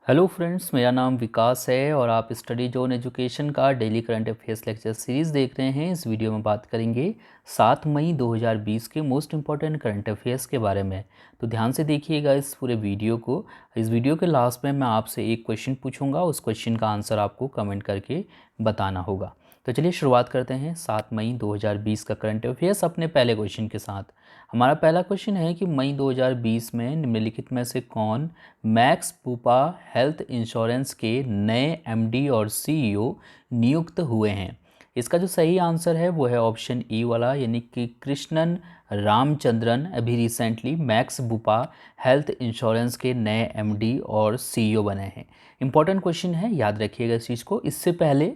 Hello friends, मेरा नाम विकास है और आप स्टडी जोन एजुकेशन का daily current affairs lecture series देख रहे हैं। इस वीडियो में बात करेंगे 7 मई 2020 के मोस्ट इंपॉर्टेंट करंट अफेयर्स के बारे में। तो ध्यान से देखिएगा इस पूरे वीडियो को। इस वीडियो के लास्ट में मैं आपसे एक क्वेश्चन पूछूंगा, उस क्वेश्चन का आंसर आपको कमेंट करके बताना होगा। तो चलिए शुरुआत करते हैं 7 मई 2020 का करंट अफेयर्स अपने पहले क्वेश्चन के साथ। हमारा पहला क्वेश्चन है कि मई 2020 में निम्नलिखित में से कौन मैक्स बुपा हेल्थ इंश्योरेंस के नए एमडी और सीईओ नियुक्त हुए हैं। इसका जो सही आंसर है वो है ऑप्शन ई वाला, यानी कि कृष्णन रामचंद्रन अभी recently max Bupa health insurance के नए एमडी और सीईओ बने हैं। इंपॉर्टेंट क्वेश्चन है, याद रखिएगा इस चीज़ को। इससे पहले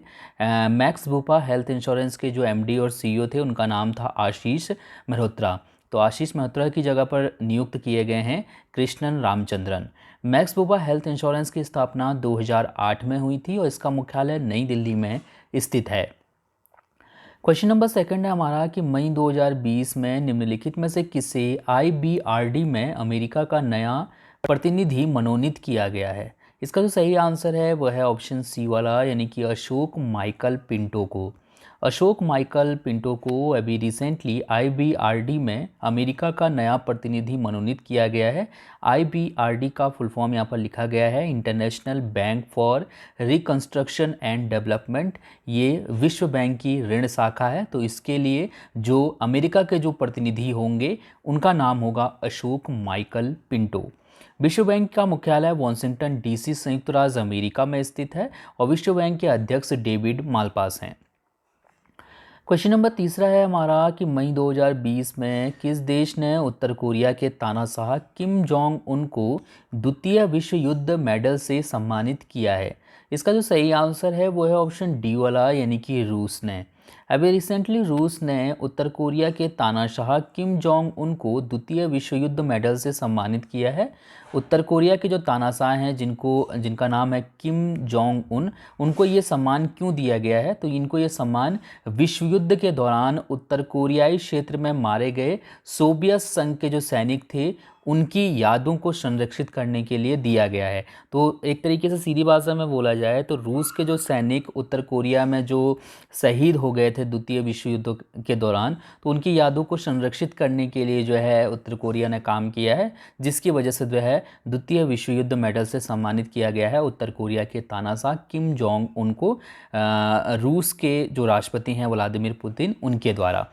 मैक्स बुपा हेल्थ इंश्योरेंस के जो एमडी और सीईओ थे उनका नाम था आशीष मल्होत्रा। तो आशीष मल्होत्रा की जगह पर नियुक्त किए गए हैं Krishnan Ramachandran. Max Bupa health insurance की स्थापना 2008 में हुई थी और इसका मुख्यालय नई दिल्ली में स्थित है। क्वेश्चन नंबर सेकंड है हमारा कि मई 2020 में निम्नलिखित में से किसे आईबीआरडी में अमेरिका का नया प्रतिनिधि मनोनीत किया गया है। इसका जो सही आंसर है वह है ऑप्शन सी वाला, यानी कि अशोक माइकल पिंटो को। अशोक माइकल पिंटो को अभी रिसेंटली आईबीआरडी में अमेरिका का नया प्रतिनिधि मनोनीत किया गया है। आईबीआरडी का फुल फॉर्म यहाँ पर लिखा गया है international bank for reconstruction and development. ये विश्व बैंक की ऋण शाखा है। तो इसके लिए जो अमेरिका के जो प्रतिनिधि होंगे उनका नाम होगा अशोक माइकल पिंटो। विश्व बैंक का मुख्यालय वॉशिंगटन डीसी संयुक्त राज्य अमेरिका में स्थित है और विश्व बैंक के अध्यक्ष डेविड मालपास हैं। क्वेश्चन नंबर तीसरा है हमारा कि मई 2020 में किस देश ने उत्तर कोरिया के तानाशाह किम जोंग उन को द्वितीय विश्व युद्ध मेडल से सम्मानित किया है। इसका जो सही आंसर है वो है ऑप्शन डी वाला, यानी कि रूस ने। अभी रिसेंटली रूस ने उत्तर कोरिया के तानाशाह किम जोंग उन को द्वितीय विश्व युद्ध मेडल से सम्मानित किया है। उत्तर कोरिया के जो तानाशाह हैं जिनका नाम है किम जोंग उन, उनको ये सम्मान क्यों दिया गया है? तो इनको ये सम्मान विश्व युद्ध के दौरान उत्तर कोरियाई क्षेत्र में मारे गए सोवियत संघ के जो सैनिक थे उनकी यादों को संरक्षित करने के लिए दिया गया है। तो एक तरीके से सीधी भाषा में बोला जाए तो रूस के जो सैनिक उत्तर कोरिया में जो शहीद हो गए थे द्वितीय विश्व युद्ध के दौरान, तो उनकी यादों को संरक्षित करने के लिए जो है उत्तर कोरिया ने काम किया है, जिसकी वजह से जो है द्वितीय विश्व युद्ध मेडल से सम्मानित किया गया है उत्तर कोरिया के तानाशाह किम जोंग उन को, रूस के जो राष्ट्रपति हैं व्लादिमीर पुतिन उनके द्वारा।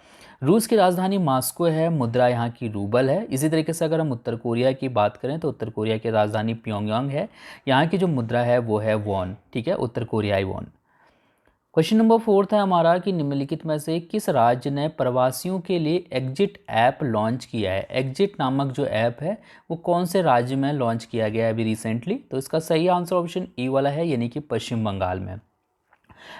रूस की राजधानी मॉस्को है, मुद्रा यहाँ की रूबल है। इसी तरीके से अगर हम उत्तर कोरिया की बात करें तो उत्तर कोरिया की राजधानी प्योंगयांग है, यहाँ की जो मुद्रा है वो है वॉन। ठीक है, उत्तर कोरियाई वॉन। क्वेश्चन नंबर फोर्थ है हमारा कि निम्नलिखित में से किस राज्य ने प्रवासियों के लिए एग्जिट ऐप लॉन्च किया है। एग्जिट नामक जो ऐप है वो कौन से राज्य में लॉन्च किया गया है अभी रिसेंटली? तो इसका सही आंसर ऑप्शन ई वाला है, यानी कि पश्चिम बंगाल में।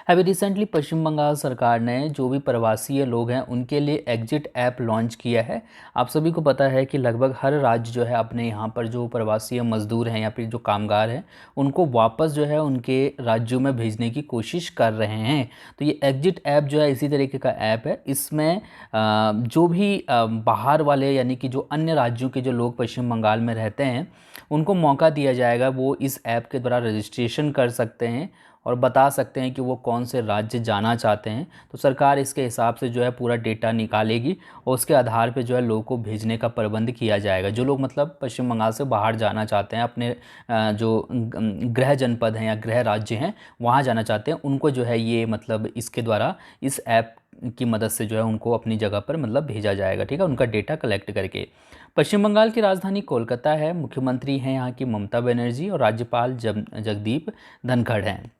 अभी रिसेंटली पश्चिम बंगाल सरकार ने जो भी प्रवासी लोग हैं उनके लिए एग्जिट ऐप लॉन्च किया है। आप सभी को पता है कि लगभग हर राज्य जो है अपने यहाँ पर जो प्रवासी मजदूर हैं या फिर जो कामगार हैं उनको वापस जो है उनके राज्यों में भेजने की कोशिश कर रहे हैं। तो ये एग्जिट ऐप जो है इसी तरीके का ऐप है। इसमें जो भी बाहर वाले यानी कि जो अन्य राज्यों के जो लोग पश्चिम बंगाल में रहते हैं उनको मौका दिया जाएगा, वो इस ऐप के द्वारा रजिस्ट्रेशन कर सकते हैं और बता सकते हैं कि वो कौन से राज्य जाना चाहते हैं। तो सरकार इसके हिसाब से जो है पूरा डेटा निकालेगी और उसके आधार पे जो है लोगों को भेजने का प्रबंध किया जाएगा। जो लोग मतलब पश्चिम बंगाल से बाहर जाना चाहते हैं, अपने जो गृह जनपद हैं या गृह राज्य हैं वहाँ जाना चाहते हैं, उनको जो है ये मतलब इसके द्वारा इस ऐप की मदद से जो है उनको अपनी जगह पर मतलब भेजा जाएगा। ठीक है, उनका डेटा कलेक्ट करके। पश्चिम बंगाल की राजधानी कोलकाता है, मुख्यमंत्री हैं यहाँ की ममता बनर्जी और राज्यपाल जगदीप धनखड़ हैं।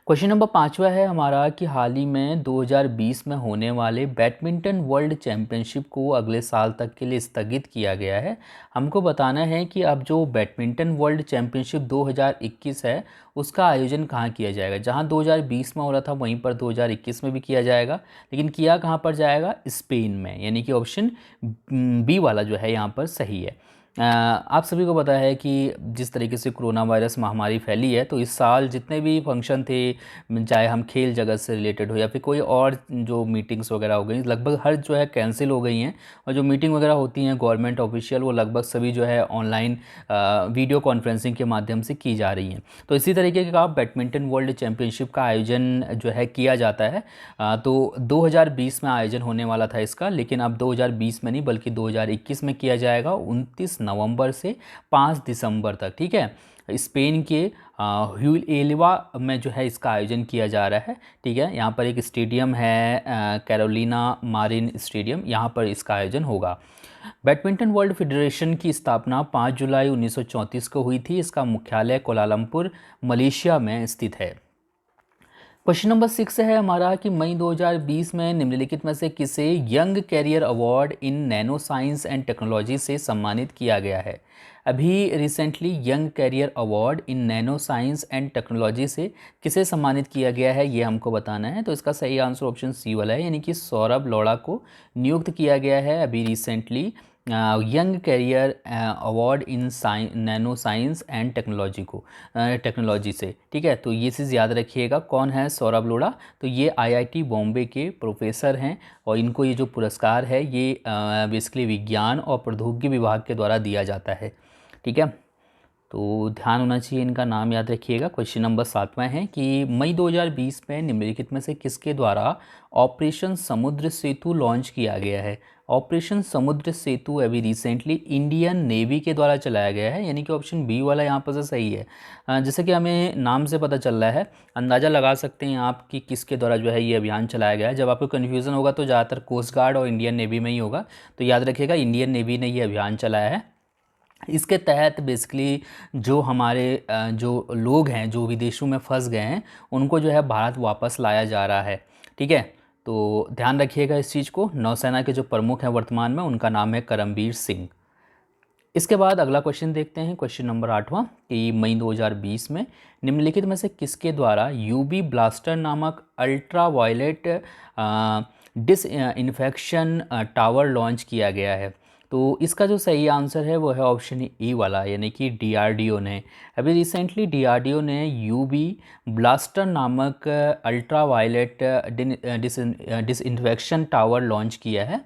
क्वेश्चन नंबर 5वां है हमारा कि हाल ही में 2020 में होने वाले बैडमिंटन वर्ल्ड चैंपियनशिप को अगले साल तक के लिए स्थगित किया गया है। हमको बताना है कि अब जो बैडमिंटन वर्ल्ड चैंपियनशिप 2021 है उसका आयोजन कहाँ किया जाएगा। जहाँ 2020 में हो रहा था वहीं पर 2021 में भी किया जाएगा, लेकिन किया कहाँ पर जाएगा? स्पेन में, यानी कि ऑप्शन बी वाला जो है यहाँ पर सही है। आप सभी को पता है कि जिस तरीके से कोरोना वायरस महामारी फैली है, तो इस साल जितने भी फंक्शन थे, चाहे हम खेल जगत से रिलेटेड हो या फिर कोई और जो मीटिंग्स वगैरह हो गई, लगभग हर जो है कैंसिल हो गई हैं। और जो मीटिंग वगैरह होती हैं गवर्नमेंट ऑफिशियल, वो लगभग सभी जो है ऑनलाइन वीडियो कॉन्फ्रेंसिंग के माध्यम से की जा रही हैं। तो इसी तरीके का बैडमिंटन वर्ल्ड चैम्पियनशिप का आयोजन जो है किया जाता है। तो 2020 में आयोजन होने वाला था इसका, लेकिन अब 2020 में नहीं बल्कि 2021 में किया जाएगा, 29 नवंबर से 5 दिसंबर तक। ठीक है, स्पेन के ह्यूएल्वा में जो है इसका आयोजन किया जा रहा है। ठीक है, यहाँ पर एक स्टेडियम है, कैरोलिना मारिन स्टेडियम, यहाँ पर इसका आयोजन होगा। बैडमिंटन वर्ल्ड फेडरेशन की स्थापना 5 जुलाई 1934 को हुई थी। इसका मुख्यालय कोलालमपुर मलेशिया में स्थित है। क्वेश्चन नंबर 6 है हमारा कि मई 2020 में निम्नलिखित में से किसे young career award in nano science and technology से सम्मानित किया गया है। अभी recently young career award in nano science and technology से किसे सम्मानित किया गया है, ये हमको बताना है। तो इसका सही आंसर ऑप्शन सी वाला है, यानी कि सौरभ लोढ़ा को नियुक्त किया गया है अभी recently young career award in nano science and technology से। ठीक है, तो ये चीज़ याद रखिएगा। कौन है सौरभ लोढ़ा? तो ये आईआईटी बॉम्बे के प्रोफेसर हैं और इनको ये जो पुरस्कार है ये बेसिकली विज्ञान और प्रौद्योगिकी विभाग के द्वारा दिया जाता है। ठीक है, तो ध्यान होना चाहिए, इनका नाम याद रखिएगा। क्वेश्चन नंबर 7वां है कि मई 2020 में निम्नलिखित में से किसके द्वारा ऑपरेशन समुद्र सेतु लॉन्च किया गया है। ऑपरेशन समुद्र सेतु अभी रिसेंटली इंडियन नेवी के द्वारा चलाया गया है, यानी कि ऑप्शन बी वाला यहाँ पर से सही है। जैसे कि हमें नाम से पता चल रहा है, अंदाज़ा लगा सकते हैं आप कि किसके द्वारा जो है ये अभियान चलाया गया है। जब आपको कन्फ्यूज़न होगा तो ज़्यादातर कोस्ट गार्ड और इंडियन नेवी में ही होगा, तो याद रखिएगा इंडियन नेवी ने ये अभियान चलाया है। इसके तहत बेसिकली जो हमारे जो लोग हैं जो विदेशों में फंस गए हैं, उनको जो है भारत वापस लाया जा रहा है। ठीक है, तो ध्यान रखिएगा इस चीज़ को। नौसेना के जो प्रमुख हैं वर्तमान में, उनका नाम है करमबीर सिंह। इसके बाद अगला क्वेश्चन देखते हैं, क्वेश्चन नंबर 8वां कि मई 2020 में निम्नलिखित में से किसके द्वारा यूवी ब्लास्टर नामक ultraviolet disinfection tower launch किया गया है। तो इसका जो सही आंसर है वो है ऑप्शन ई वाला, यानी कि डीआरडीओ ने अभी रिसेंटली डीआरडीओ ने यूवी ब्लास्टर नामक ultraviolet disinfection tower launch किया है।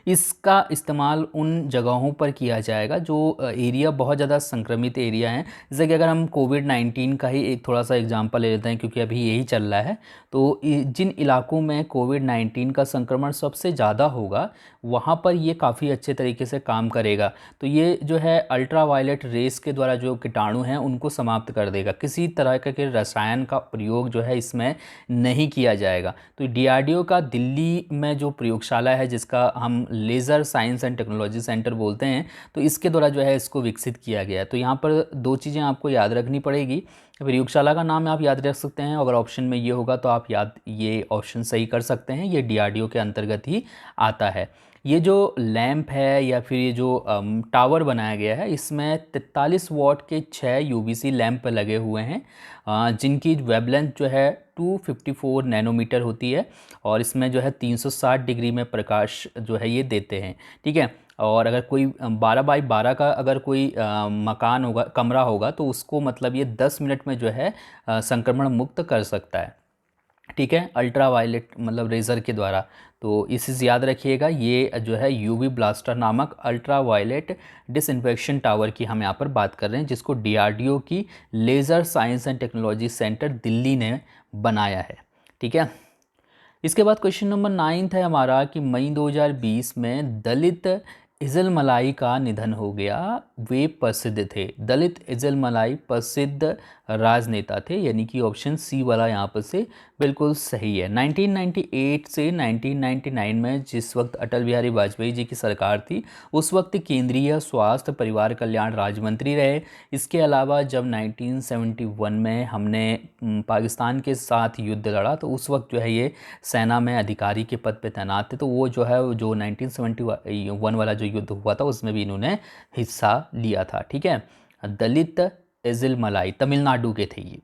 इसका इस्तेमाल उन जगहों पर किया जाएगा जो एरिया बहुत ज़्यादा संक्रमित एरिया हैं। जैसे कि अगर हम कोविड-19 का ही एक थोड़ा सा एग्जांपल ले लेते हैं, क्योंकि अभी यही चल रहा है, तो जिन इलाकों में कोविड-19 का संक्रमण सबसे ज़्यादा होगा वहाँ पर ये काफ़ी अच्छे तरीके से काम करेगा। तो ये जो है अल्ट्रा वायलेट रेस के द्वारा जो कीटाणु हैं उनको समाप्त कर देगा। किसी तरह के रसायन का प्रयोग जो है इसमें नहीं किया जाएगा। तो डीआरडीओ का दिल्ली में जो प्रयोगशाला है, जिसका हम laser science and technology centre बोलते हैं, तो इसके द्वारा जो है इसको विकसित किया गया है। तो यहाँ पर दो चीज़ें आपको याद रखनी पड़ेगी। प्रयोगशाला का नाम आप याद रख सकते हैं, अगर ऑप्शन में ये होगा तो आप ये ऑप्शन सही कर सकते हैं, ये डीआरडीओ के अंतर्गत ही आता है। ये जो लैंप है या फिर ये जो टावर बनाया गया है, इसमें 43 वॉट के 6 यूवीसी लैंप लगे हुए हैं, जिनकी वेवलेंथ जो है 254 नैनोमीटर होती है और इसमें जो है 360 डिग्री में प्रकाश जो है ये देते हैं। ठीक है, और अगर कोई 12 बाई 12 का अगर कोई मकान होगा, कमरा होगा, तो उसको मतलब ये 10 मिनट में जो है संक्रमण मुक्त कर सकता है। ठीक है, अल्ट्रा वायलेट मतलब रेज़र के द्वारा। तो इस चीज़ याद रखिएगा, ये जो है यूवी ब्लास्टर नामक अल्ट्रा वायलेट डिसइंफेक्शन टावर की हम यहाँ पर बात कर रहे हैं, जिसको डीआरडीओ की laser science and technology centre Delhi ने बनाया है। ठीक है, इसके बाद क्वेश्चन नंबर 9 है हमारा कि मई 2020 में दलित इज़ल मलाई का निधन हो गया। वे प्रसिद्ध थे, दलित इज़ल मलाई प्रसिद्ध राजनेता थे, यानी कि ऑप्शन सी वाला यहाँ पर से बिल्कुल सही है। 1998 से 1999 में जिस वक्त अटल बिहारी वाजपेयी जी की सरकार थी, उस वक्त केंद्रीय स्वास्थ्य परिवार कल्याण राज्य मंत्री रहे। इसके अलावा जब 1971 में हमने पाकिस्तान के साथ युद्ध लड़ा, तो उस वक्त जो है ये सेना में अधिकारी के पद पे तैनात थे। तो वो जो है जो 1971 वाला जो युद्ध हुआ था उसमें भी इन्होंने हिस्सा लिया था। ठीक है, दलित इज़िल मलाई तमिलनाडु के थे ये।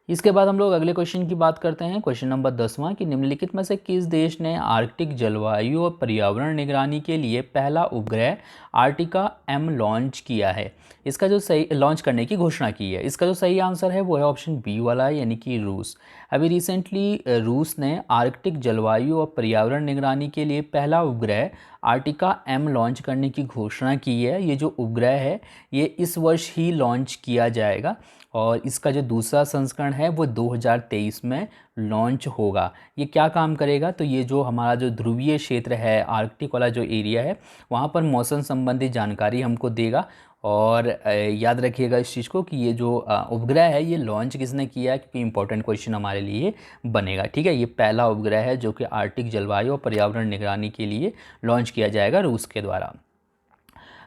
इसके बाद हम लोग अगले क्वेश्चन की बात करते हैं। क्वेश्चन नंबर 10वां कि निम्नलिखित में से किस देश ने आर्कटिक जलवायु और पर्यावरण निगरानी के लिए पहला उपग्रह आर्टिका एम लॉन्च किया है। इसका जो सही लॉन्च करने की घोषणा की है, इसका जो सही आंसर है वो है ऑप्शन बी वाला, यानी कि रूस। अभी रिसेंटली रूस ने आर्कटिक जलवायु और पर्यावरण निगरानी के लिए पहला उपग्रह आर्टिका एम लॉन्च करने की घोषणा की है। ये जो उपग्रह है ये इस वर्ष ही लॉन्च किया जाएगा और इसका जो दूसरा संस्करण है वो 2023 में लॉन्च होगा। ये क्या काम करेगा, तो ये जो हमारा जो ध्रुवीय क्षेत्र है, आर्कटिक वाला जो एरिया है, वहाँ पर मौसम संबंधी जानकारी हमको देगा। और याद रखिएगा इस चीज़ को कि ये जो उपग्रह है ये लॉन्च किसने किया है, क्योंकि इंपॉर्टेंट क्वेश्चन हमारे लिए बनेगा। ठीक है, ये पहला उपग्रह है जो कि आर्कटिक जलवायु और पर्यावरण निगरानी के लिए लॉन्च किया जाएगा रूस के द्वारा।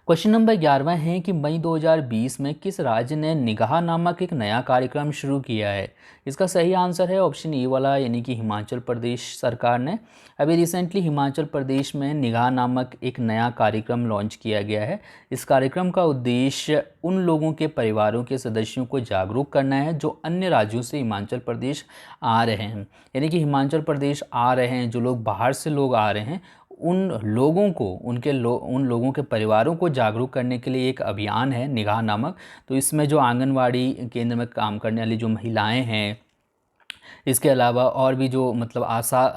क्वेश्चन नंबर 11वां है कि मई 2020 में किस राज्य ने निगाह नामक एक नया कार्यक्रम शुरू किया है। इसका सही आंसर है ऑप्शन ए वाला, यानी कि हिमाचल प्रदेश सरकार ने। अभी रिसेंटली हिमाचल प्रदेश में निगाह नामक एक नया कार्यक्रम लॉन्च किया गया है। इस कार्यक्रम का उद्देश्य उन लोगों के परिवारों के सदस्यों को जागरूक करना है जो अन्य राज्यों से हिमाचल प्रदेश आ रहे हैं, यानी कि हिमाचल प्रदेश आ रहे हैं, जो लोग बाहर से लोग आ रहे हैं, उन लोगों को उन लोगों के परिवारों को जागरूक करने के लिए एक अभियान है निगाह नामक। तो इसमें जो आंगनवाड़ी केंद्र में काम करने वाली जो महिलाएं हैं, इसके अलावा और भी जो मतलब आशा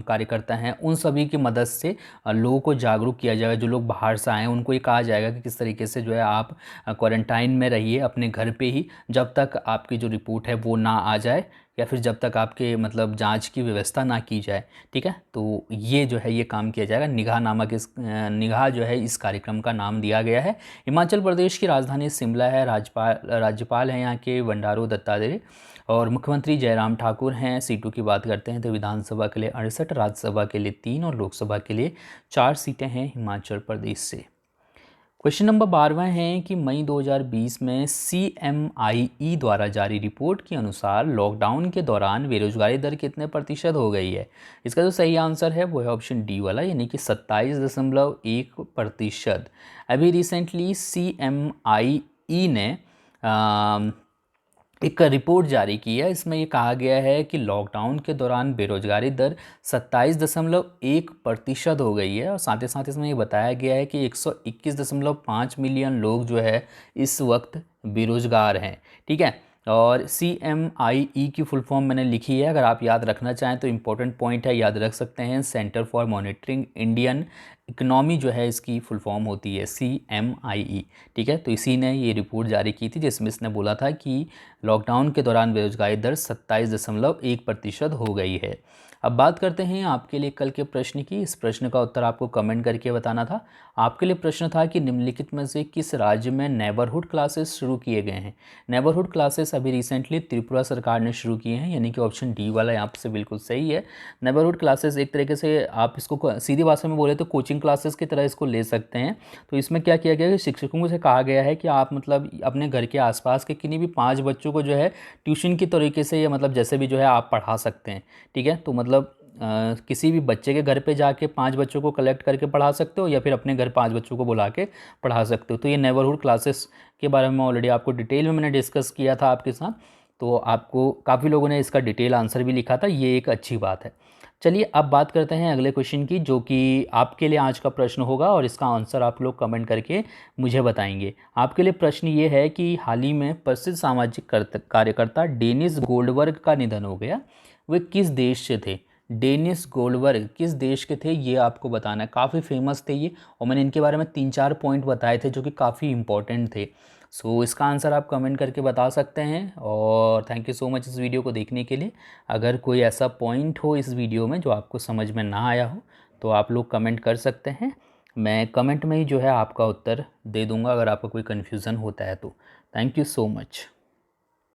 कार्यकर्ता हैं, उन सभी की मदद से लोगों को जागरूक किया जाएगा। जो लोग बाहर से आए हैं उनको ये कहा जाएगा कि किस तरीके से जो है आप क्वारंटाइन में रहिए अपने घर पे ही, जब तक आपकी जो रिपोर्ट है वो ना आ जाए या फिर जब तक आपके मतलब जांच की व्यवस्था ना की जाए। ठीक है, तो ये जो है ये काम किया जाएगा। निगाह नामक इस निगाह जो है इस कार्यक्रम का नाम दिया गया है। हिमाचल प्रदेश की राजधानी शिमला है। राज्यपाल हैं यहाँ के बंडारू दत्तात्रेय और मुख्यमंत्री जयराम ठाकुर हैं। सीटों की बात करते हैं तो विधानसभा के लिए 68, राज्यसभा के लिए 3 और लोकसभा के लिए 4 सीटें हैं हिमाचल प्रदेश से। क्वेश्चन नंबर 12वां है कि मई 2020 में CMIE द्वारा जारी रिपोर्ट के अनुसार लॉकडाउन के दौरान बेरोजगारी दर कितने प्रतिशत हो गई है। इसका जो सही आंसर है वो है ऑप्शन डी वाला, यानी कि 27.1%। अभी रिसेंटली CMIE ने एक रिपोर्ट जारी की है। इसमें ये कहा गया है कि लॉकडाउन के दौरान बेरोजगारी दर 27.1% हो गई है और साथ ही साथ इसमें ये बताया गया है कि 121.5 मिलियन लोग जो है इस वक्त बेरोजगार हैं। ठीक है, और CMIE की फुल फॉर्म मैंने लिखी है, अगर आप याद रखना चाहें तो इम्पोर्टेंट पॉइंट है, याद रख सकते हैं। Centre for monitoring Indian economy जो है इसकी फुल फॉर्म होती है CMIE। ठीक है, तो इसी ने ये रिपोर्ट जारी की थी जिसमें इसने बोला था कि लॉकडाउन के दौरान बेरोजगारी दर 27.1% हो गई है। अब बात करते हैं आपके लिए कल के प्रश्न की। इस प्रश्न का उत्तर आपको कमेंट करके बताना था। आपके लिए प्रश्न था कि निम्नलिखित में से किस राज्य में नेबरहुड क्लासेस शुरू किए गए हैं। नेबरहुड क्लासेस अभी रिसेंटली त्रिपुरा सरकार ने शुरू किए हैं, यानी कि ऑप्शन डी वाला यहाँ से बिल्कुल सही है। नेबरहुड क्लासेस एक तरीके से आप इसको सीधी भाषा में बोले तो कोचिंग क्लासेस की तरह इसको ले सकते हैं। तो इसमें क्या किया गया है कि शिक्षकों से कहा गया है कि आप मतलब अपने घर के आसपास के किन्हीं भी 5 बच्चों को जो है ट्यूशन की तरीके से या मतलब जैसे भी जो है आप पढ़ा सकते हैं। ठीक है, तो मतलब किसी भी बच्चे के घर पे जाके 5 बच्चों को कलेक्ट करके पढ़ा सकते हो या फिर अपने घर 5 बच्चों को बुला के पढ़ा सकते हो। तो ये नेबरहुड क्लासेस के बारे में ऑलरेडी आपको डिटेल में मैंने डिस्कस किया था आपके साथ, तो आपको काफ़ी लोगों ने इसका डिटेल आंसर भी लिखा था, ये एक अच्छी बात है। चलिए अब बात करते हैं अगले क्वेश्चन की, जो कि आपके लिए आज का प्रश्न होगा और इसका आंसर आप लोग कमेंट करके मुझे बताएंगे। आपके लिए प्रश्न ये है कि हाल ही में प्रसिद्ध सामाजिक कार्यकर्ता डेनिस गोल्डबर्ग का निधन हो गया। वे किस देश से थे। डेनिस गोल्डबर्ग किस देश के थे ये आपको बताना है। काफ़ी फेमस थे ये और मैंने इनके बारे में 3-4 पॉइंट बताए थे जो कि काफ़ी इंपॉर्टेंट थे। सो इसका आंसर आप कमेंट करके बता सकते हैं और थैंक यू सो मच इस वीडियो को देखने के लिए। अगर कोई ऐसा पॉइंट हो इस वीडियो में जो आपको समझ में ना आया हो तो आप लोग कमेंट कर सकते हैं। मैं कमेंट में ही जो है आपका उत्तर दे दूँगा अगर आपका कोई कन्फ्यूज़न होता है तो। Thank you so much.